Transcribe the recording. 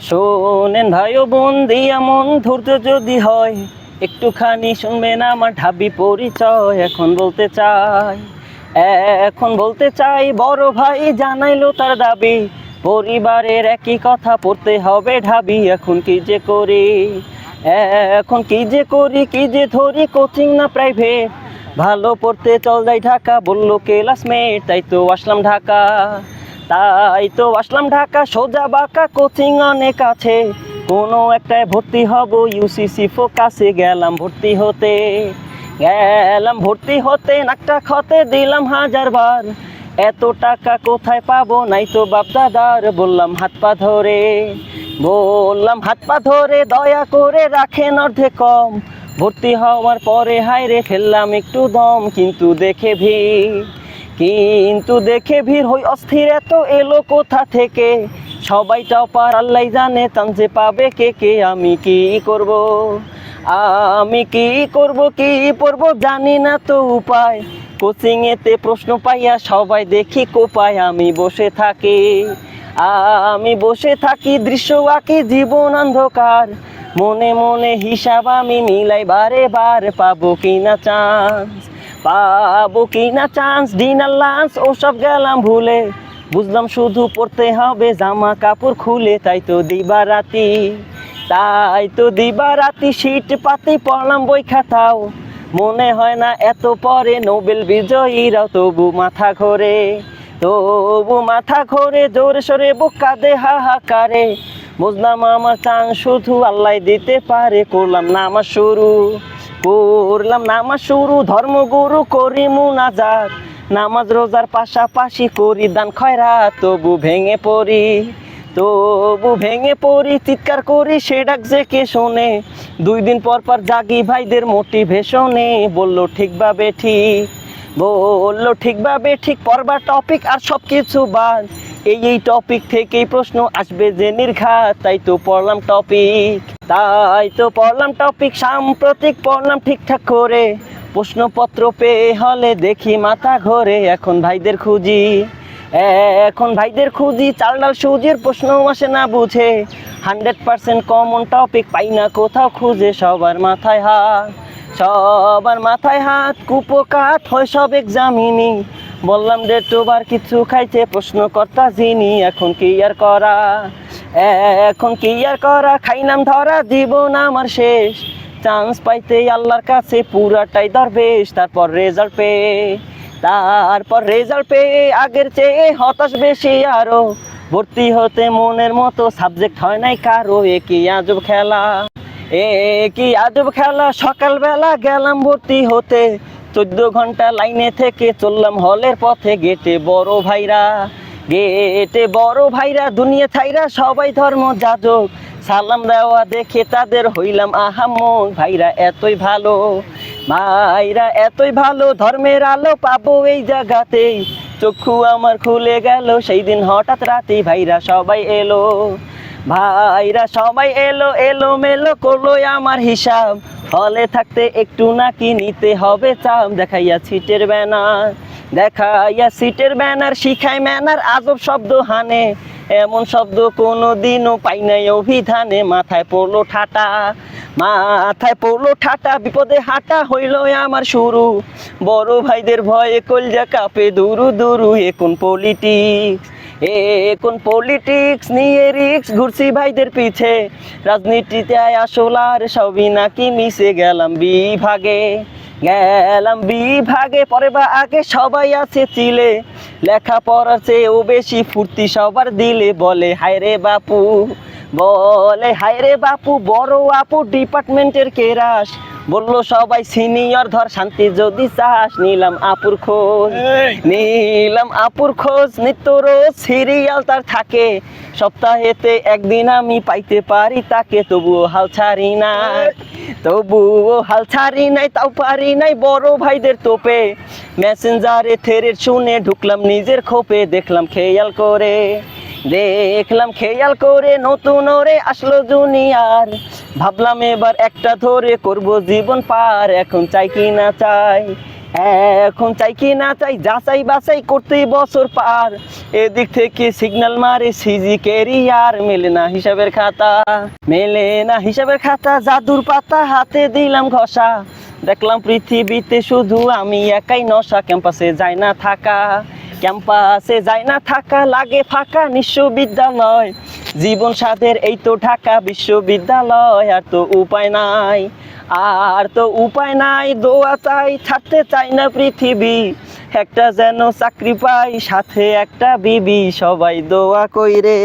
শোনেন ভাই ও বোন দিয়া মন ধৈর্য যদি হয় একটুখানি শুনবেন আমার ঢাবি পরিচয়। এখন বলতে চাই বড় ভাই জানাইলো তার দাবি, পরিবারের একই কথা পড়তে হবে ঢাবি। এখন কি যে করি কি যে ধরি, কোচিং না প্রাইভেট, ভালো পড়তে চল যাই ঢাকা বললো ক্লাসমেট। তাই তো আসলাম ঢাকা সোজা বাঁকা, কোচিং অনেক আছে, কোনো একটায় ভর্তি হব ইউসিসি ফোকাসে। গেলাম ভর্তি হতে নাকটা ক্ষতে দিলাম 1000 বার, এত টাকা কোথায় পাবো নাই তো বাপ দাদার। বললাম হাত পা ধরে দয়া করে রাখেন অর্ধেক কম, ভর্তি হওয়ার পরে হায়রে ফেললাম একটু দম। কিন্তু দেখে ভিড় হই অস্থির, এত এলো কোথা থেকে, সবাই টপার আল্লাহ জানে চান্সে পাবে কে। আমি কি করব কি পড়বো জানি না তো উপায়, কোচিং এতে প্রশ্ন পাইয়া সবাই দেখি কোপায়। আমি বসে থাকি দৃশ্য আঁকি জীবন অন্ধকার, মনে মনে হিসাব আমি মিলাই বারে বার, পাবো কিনা চান্স ডিনার লাঞ্চ ওসব গেলাম ভুলে, বুঝলাম শুধু পড়তে হবে জামা কাপড় খুলে। তাই তো দিবারাতি শীত পাতি পড়লাম বই খাতাও, মনে হয় না এত পরে নোবেল বিজয়ীরাও। তবু মাথা ঘোরে জোরে সোরে বুক কাঁদে হাহাকারে, বুঝলাম আমার চান্স শুধু আল্লাহ দিতে পারে। করলাম নামাজ শুরু ধর্মগুরু করি মুনাজাত, নামাজ রোজার পাশাপাশি করি দান খয়রাত। তবু ভেঙে পড়ি চিৎকার করি সে ডাক যে কে শোনে, 2 দিন পর জাগি ভাইদের মোটিভেশনে। বললো ঠিকভাবে ঠিক পড়বা টপিক আর সব কিছু বাদ, এই টপিক থেকেই প্রশ্ন আসবে যে নির্ঘাত। তাই তো পড়লাম টপিক সাম্প্রতিক পড়লাম ঠিকঠাক করে, প্রশ্নপত্র পেয়ে হলে দেখি মাথা ঘোরে। এখন ভাইদের খুঁজি চাল ডাল সুজির প্রশ্ন আসে না বুঝে, 100% কমন টপিক পাই না কোথাও খুঁজে। সবার মাথায় হাত কুপোকাত হয় সব এক্সামিনি, বললাম ডেট ওভার কিছু খাইছে প্রশ্নকর্তা যিনি। এখন কি আর করা খাইলাম ধরা জীবন আমার শেষ, চান্স পাইতে আল্লাহর কাছে পুরাটাই দরবেশ। তারপর রেজাল্ট পেয়ে আগের চেয়ে হতাশ বেশি আরো, ভর্তি হতে মনের মতো সাবজেক্ট হয় নাই কারো। এ কি আজব খেলা সকালবেলা গেলাম ভর্তি হতে, 14 ঘন্টা লাইনে থেকে চললাম হলের পথে। গেটে বড় ভাইরা দুনিয়া ছাইরা সবাই ধর্ম যাজক, সালাম দেওয়া দেখে তাদের হইলাম আহাম্মক। ভাইরা এতই ভালো ধর্মের আলো পাবো এই জায়গাতেই, চক্ষু আমার খুলে গেল সেই দিন হঠাৎ রাতে। ভাইরা সবাই এলো মেলো করলো আমার হিসাব, হলে থাকতে একটু নাকি নিতে হবে চাপ। দেখাইয়া সিটের ব্যানার শিখায় ম্যানার, আজব শব্দ হানে, এমন শব্দ কোনো দিনও পাই নাই অভিধানে। মাথায় পড়লো ঠাটা বিপদে হাঁটা হইল আমার শুরু, বড় ভাইদের ভয়ে কলজা কাঁপে দুরু। এখন পলিটিক্স নিয়ে রিক্স ঘুরছি ভাইদের পিছে, রাজনীতিতে আসল আর সবই নাকি মিশে। গেলাম বিভাগে পরে বা আগে সবাই আছে চিলে, লেখাপড়ার চেয়েও বেশি ফুর্তি সবার দিলে। বলে হায়রে বাপু বড় আপু ডিপার্টমেন্টের কেরাস, বললো সবাই সিনিয়র ধর শান্তি যদি চাস। নিলাম আপুর খোঁজ নিত্য রোজ সিরিয়াল তার থাকে, সপ্তাহেতে একদিন আমি পাইতে পারি তাকে। তবুও হাল ছাড়ি নাই তাও পারি নাই বড় ভাইদের তোপে, মেসেঞ্জারে থ্রেড শুনে ঢুকলাম নিজের খোপে। দেখলাম খেয়াল করে নতুন ওরে আসলো জুনিয়র, ভাবলাম এবার একটা ধরে করব জীবন পার। এখন চাই কি না চাই এখন চাই কি না চাই যাচাই বাছাই করতে বছর পার, এদিক থেকে সিগন্যাল মারে সিজি ক্যারিয়ার, মেলে না হিসাবের খাতা, মেলে না হিসাবের খাতা, জাদুর পাতা হাতে দিলাম ঘষা, দেখলাম পৃথিবীতে শুধু আমি একাই নশা, ক্যাম্পাসে যায় না থাকা, ক্যাম্পাসে যায় না থাকা, লাগে ফাঁকা বিশ্ববিদ্যালয়, জীবন সাথের এই তো ঢাকা বিশ্ববিদ্যালয়, আর তো উপায় নাই, আর তো উপায় নাই, দোয়া চাই ছাড়তে চাই না পৃথিবী, একটা যেন চাকরি পাই সাথে একটা বিবি, সবাই দোয়া কইরে।